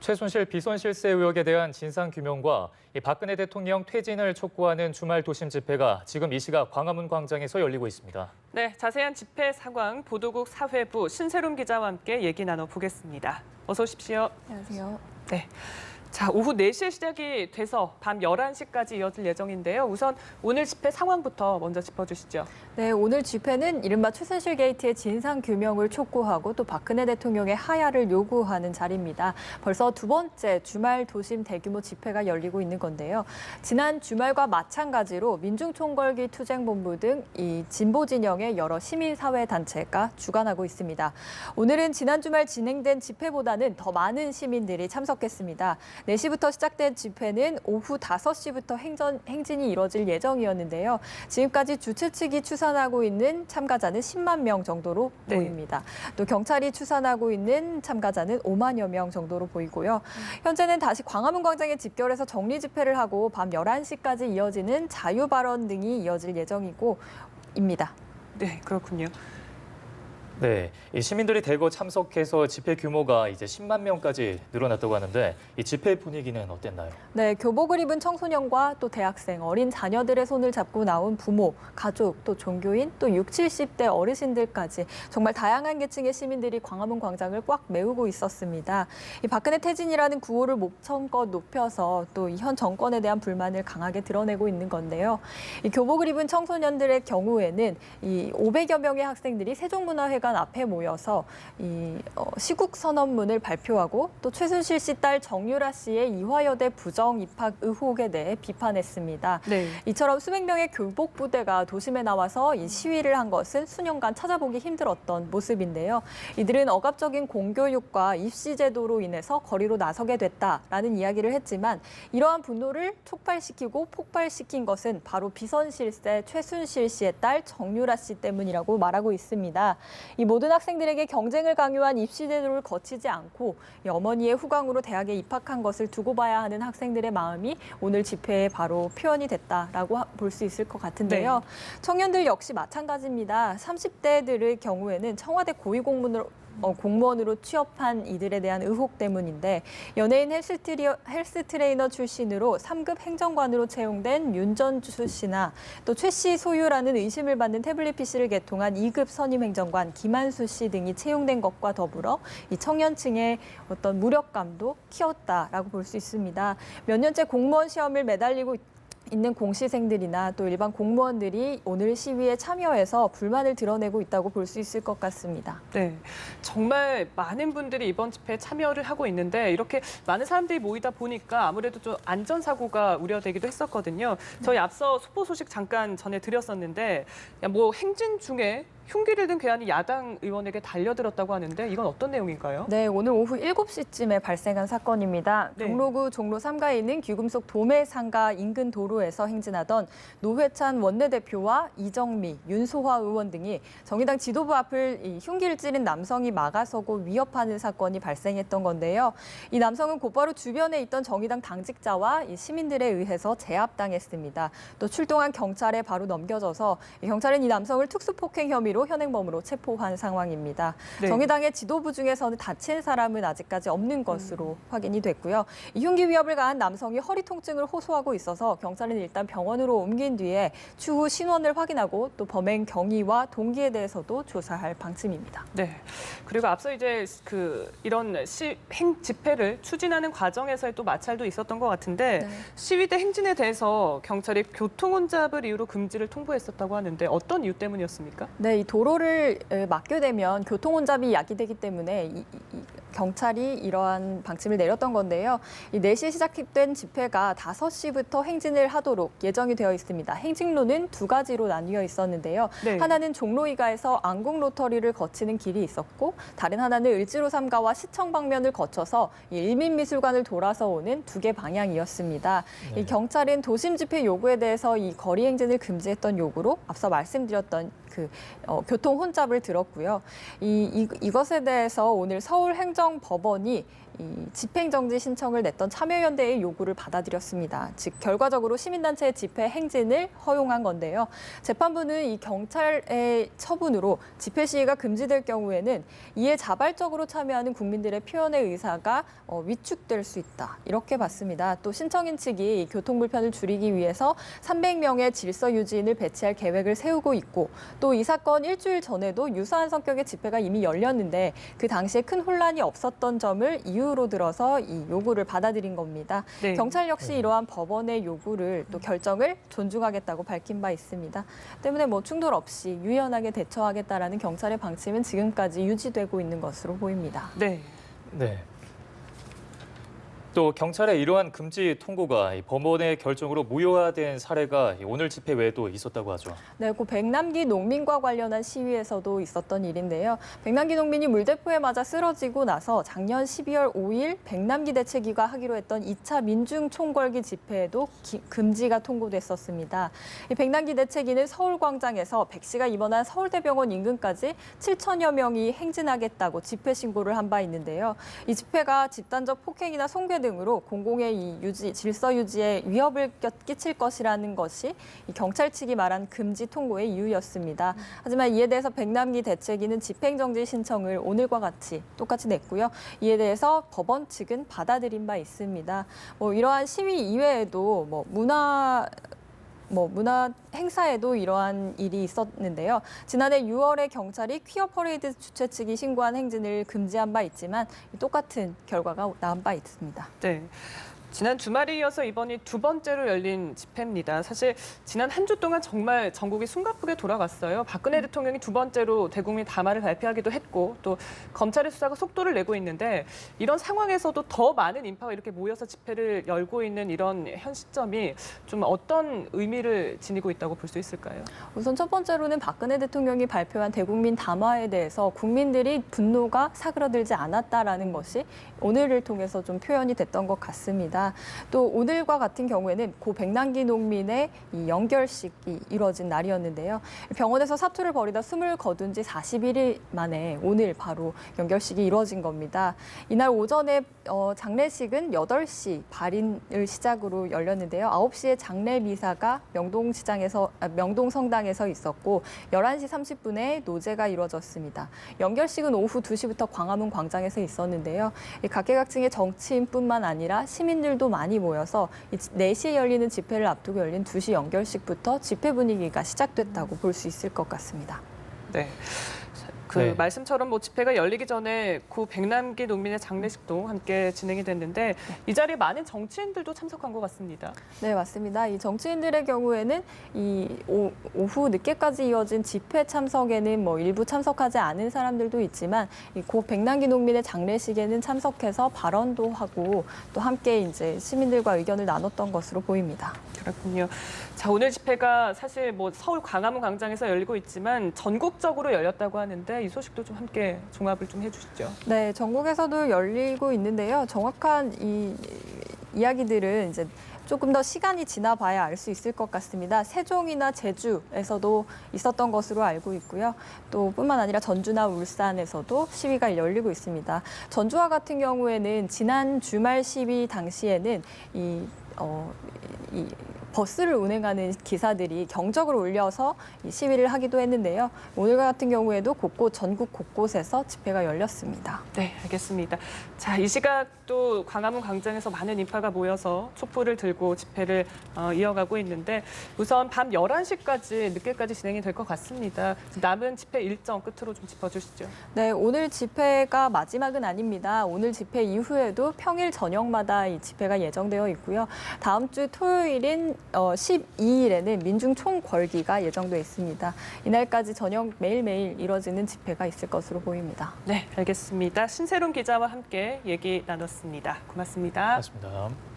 최순실 비선 실세 의혹에 대한 진상규명과 박근혜 대통령 퇴진을 촉구하는 주말 도심 집회가 지금 이 시각 광화문 광장에서 열리고 있습니다. 네, 자세한 집회 상황 보도국 사회부 신세롬 기자와 함께 얘기 나눠보겠습니다. 어서 오십시오. 안녕하세요. 네. 자, 오후 4시에 시작이 돼서 밤 11시까지 이어질 예정인데요. 우선 오늘 집회 상황부터 먼저 짚어주시죠. 네, 오늘 집회는 이른바 최순실 게이트의 진상규명을 촉구하고 또 박근혜 대통령의 하야를 요구하는 자리입니다. 벌써 두 번째 주말 도심 대규모 집회가 열리고 있는 건데요. 지난 주말과 마찬가지로 민중총궐기 투쟁본부 등 이 진보 진영의 여러 시민사회 단체가 주관하고 있습니다. 오늘은 지난 주말 진행된 집회보다는 더 많은 시민들이 참석했습니다. 4시부터 시작된 집회는 오후 5시부터 행진이 이뤄질 예정이었는데요. 지금까지 주최 측이 추산하고 있는 참가자는 10만 명 정도로 보입니다. 또 경찰이 추산하고 있는 참가자는 5만여 명 정도로 보이고요. 현재는 다시 광화문 광장에 집결해서 정리 집회를 하고 밤 11시까지 이어지는 자유 발언 등이 이어질 예정입니다. 네, 그렇군요. 네, 이 시민들이 대거 참석해서 집회 규모가 이제 10만 명까지 늘어났다고 하는데 이 집회 분위기는 어땠나요? 네, 교복을 입은 청소년과 또 대학생, 어린 자녀들의 손을 잡고 나온 부모, 가족, 또 종교인, 또 60, 70대 어르신들까지 정말 다양한 계층의 시민들이 광화문 광장을 꽉 메우고 있었습니다. 이 박근혜 퇴진이라는 구호를 목청껏 높여서 또 이 현 정권에 대한 불만을 강하게 드러내고 있는 건데요. 이 교복을 입은 청소년들의 경우에는 이 500여 명의 학생들이 세종문화회관 앞에 모여서 시국 선언문을 발표하고 또 최순실 씨 딸 정유라 씨의 이화여대 부정 입학 의혹에 대해 비판했습니다. 네. 이처럼 수백 명의 교복 부대가 도심에 나와서 이 시위를 한 것은 수년간 찾아보기 힘들었던 모습인데요. 이들은 억압적인 공교육과 입시 제도로 인해서 거리로 나서게 됐다라는 이야기를 했지만 이러한 분노를 촉발시키고 폭발시킨 것은 바로 비선 실세 최순실 씨의 딸 정유라 씨 때문이라고 말하고 있습니다. 이 모든 학생들에게 경쟁을 강요한 입시 제도를 거치지 않고 어머니의 후광으로 대학에 입학한 것을 두고 봐야 하는 학생들의 마음이 오늘 집회에 바로 표현이 됐다라고 볼 수 있을 것 같은데요. 네. 청년들 역시 마찬가지입니다. 30대들의 경우에는 청와대 공무원으로 취업한 이들에 대한 의혹 때문인데 연예인 헬스 트레이너 출신으로 3급 행정관으로 채용된 윤전주 씨나 또 최 씨 소유라는 의심을 받는 태블릿 PC를 개통한 2급 선임 행정관 김한수 씨 등이 채용된 것과 더불어 이 청년층의 어떤 무력감도 키웠다라고 볼 수 있습니다. 몇 년째 공무원 시험을 매달리고 있는 공시생들이나 또 일반 공무원들이 오늘 시위에 참여해서 불만을 드러내고 있다고 볼 수 있을 것 같습니다. 네, 정말 많은 분들이 이번 집회에 참여를 하고 있는데 이렇게 많은 사람들이 모이다 보니까 아무래도 좀 안전사고가 우려되기도 했었거든요. 저희 앞서 속보 소식 잠깐 전해드렸었는데 뭐 행진 중에 흉기를 든 괴한이 야당 의원에게 달려들었다고 하는데 이건 어떤 내용인가요? 네, 오늘 오후 7시쯤에 발생한 사건입니다. 네. 종로구 종로 3가에 있는 귀금속 도매상가 인근 도로에서 행진하던 노회찬 원내대표와 이정미, 윤소화 의원 등이 정의당 지도부 앞을 흉기를 찌른 남성이 막아서고 위협하는 사건이 발생했던 건데요. 이 남성은 곧바로 주변에 있던 정의당 당직자와 시민들에 의해서 제압당했습니다. 또 출동한 경찰에 바로 넘겨져서 경찰은 이 남성을 특수폭행 혐의로 현행범으로 체포한 상황입니다. 네. 정의당의 지도부 중에서는 다친 사람은 아직까지 없는 것으로 확인이 됐고요. 이 흉기 위협을 가한 남성이 허리 통증을 호소하고 있어서 경찰은 일단 병원으로 옮긴 뒤에 추후 신원을 확인하고 또 범행 경위와 동기에 대해서도 조사할 방침입니다. 네. 그리고 앞서 이제 이런 집회를 추진하는 과정에서의 또 마찰도 있었던 것 같은데 네. 시위대 행진에 대해서 경찰이 교통 혼잡을 이유로 금지를 통보했었다고 하는데 어떤 이유 때문이었습니까? 네, 이 도로를 막게 되면 교통 혼잡이 야기되기 때문에 경찰이 이러한 방침을 내렸던 건데요. 이 4시에 시작된 집회가 5시부터 행진을 하도록 예정이 되어 있습니다. 행진로는 두 가지로 나뉘어 있었는데요. 네. 하나는 종로이가에서 안국 로터리를 거치는 길이 있었고 다른 하나는 을지로 3가와 시청 방면을 거쳐서 일민미술관을 돌아서 오는 두 개 방향이었습니다. 네. 이 경찰은 도심 집회 요구에 대해서 이 거리 행진을 금지했던 요구로 앞서 말씀드렸던 교통 혼잡을 들었고요. 이것에 대해서 오늘 서울행정법원이 이 집행정지 신청을 냈던 참여연대의 요구를 받아들였습니다. 즉 결과적으로 시민단체의 집회 행진을 허용한 건데요. 재판부는 이 경찰의 처분으로 집회 시위가 금지될 경우에는 이에 자발적으로 참여하는 국민들의 표현의 의사가 위축될 수 있다. 이렇게 봤습니다. 또 신청인 측이 교통불편을 줄이기 위해서 300명의 질서 유지인을 배치할 계획을 세우고 있고 또 이 사건 일주일 전에도 유사한 성격의 집회가 이미 열렸는데 그 당시에 큰 혼란이 없었던 점을 이유로 들어서 이 요구를 받아들인 겁니다. 네. 경찰 역시 이러한 법원의 요구를 또 결정을 존중하겠다고 밝힌 바 있습니다. 때문에 뭐 충돌 없이 유연하게 대처하겠다라는 경찰의 방침은 지금까지 유지되고 있는 것으로 보입니다. 네. 네. 또 경찰의 이러한 금지 통고가 이 법원의 결정으로 무효화된 사례가 오늘 집회 외에도 있었다고 하죠. 네, 그 백남기 농민과 관련한 시위에서도 있었던 일인데요. 백남기 농민이 물대포에 맞아 쓰러지고 나서 작년 12월 5일 백남기 대책위가 하기로 했던 2차 민중 총궐기 집회에도 금지가 통고됐었습니다. 이 백남기 대책위는 서울광장에서 백 씨가 입원한 서울대병원 인근까지 7천여 명이 행진하겠다고 집회 신고를 한 바 있는데요. 이 집회가 집단적 폭행이나 송괴 등으로 공공의 이 질서 유지에 위협을 끼칠 것이라는 것이 이 경찰 측이 말한 금지 통고의 이유였습니다. 하지만 이에 대해서 백남기 대책위는 집행정지 신청을 오늘과 같이 똑같이 냈고요. 이에 대해서 법원 측은 받아들인 바 있습니다. 이러한 시위 이외에도 문화 행사에도 이러한 일이 있었는데요. 지난해 6월에 경찰이 퀴어 퍼레이드 주최 측이 신고한 행진을 금지한 바 있지만 똑같은 결과가 나온 바 있습니다. 네. 지난 주말에 이어서 이번이 두 번째로 열린 집회입니다. 사실 지난 한 주 동안 정말 전국이 숨가쁘게 돌아갔어요. 박근혜 대통령이 두 번째로 대국민 담화를 발표하기도 했고 또 검찰의 수사가 속도를 내고 있는데 이런 상황에서도 더 많은 인파가 이렇게 모여서 집회를 열고 있는 이런 현 시점이 좀 어떤 의미를 지니고 있다고 볼 수 있을까요? 우선 첫 번째로는 박근혜 대통령이 발표한 대국민 담화에 대해서 국민들이 분노가 사그러들지 않았다라는 것이 오늘을 통해서 좀 표현이 됐던 것 같습니다. 또 오늘과 같은 경우에는 고 백남기 농민의 이 연결식이 이루어진 날이었는데요. 병원에서 사투를 벌이다 숨을 거둔 지 41일 만에 오늘 바로 연결식이 이루어진 겁니다. 이날 오전에 장례식은 8시 발인을 시작으로 열렸는데요. 9시에 장례 미사가 명동성당에서 있었고 11시 30분에 노제가 이루어졌습니다. 연결식은 오후 2시부터 광화문 광장에서 있었는데요. 각계각층의 정치인뿐만 아니라 시민들도 많이 모여서 4시에 열리는 집회를 앞두고 열린 2시 연결식부터 집회 분위기가 시작됐다고 볼 수 있을 것 같습니다. 네. 네. 말씀처럼 집회가 열리기 전에 고 백남기 농민의 장례식도 함께 진행이 됐는데 이 자리에 많은 정치인들도 참석한 것 같습니다. 네, 맞습니다. 이 정치인들의 경우에는 오후 늦게까지 이어진 집회 참석에는 일부 참석하지 않은 사람들도 있지만 이 고 백남기 농민의 장례식에는 참석해서 발언도 하고 또 함께 이제 시민들과 의견을 나눴던 것으로 보입니다. 그렇군요. 자, 오늘 집회가 사실 서울 광화문 광장에서 열리고 있지만 전국적으로 열렸다고 하는데 이 소식도 좀 함께 종합을 좀 해주시죠. 네, 전국에서도 열리고 있는데요. 정확한 이 이야기들은 이제 조금 더 시간이 지나봐야 알 수 있을 것 같습니다. 세종이나 제주에서도 있었던 것으로 알고 있고요. 또 뿐만 아니라 전주나 울산에서도 시위가 열리고 있습니다. 전주와 같은 경우에는 지난 주말 시위 당시에는 이 버스를 운행하는 기사들이 경적을 울려서 이 시위를 하기도 했는데요. 오늘과 같은 경우에도 전국 곳곳에서 집회가 열렸습니다. 네, 알겠습니다. 자, 이 시각 또 광화문 광장에서 많은 인파가 모여서 촛불을 들고 집회를 이어가고 있는데 우선 밤 11시까지 늦게까지 진행이 될 것 같습니다. 남은 집회 일정 끝으로 좀 짚어주시죠. 네, 오늘 집회가 마지막은 아닙니다. 오늘 집회 이후에도 평일 저녁마다 이 집회가 예정되어 있고요. 다음 주 토요일인 12일에는 민중 총궐기가 예정돼 있습니다. 이날까지 저녁 매일매일 이뤄지는 집회가 있을 것으로 보입니다. 네, 알겠습니다. 신세롬 기자와 함께 얘기 나눴습니다. 고맙습니다. 고맙습니다.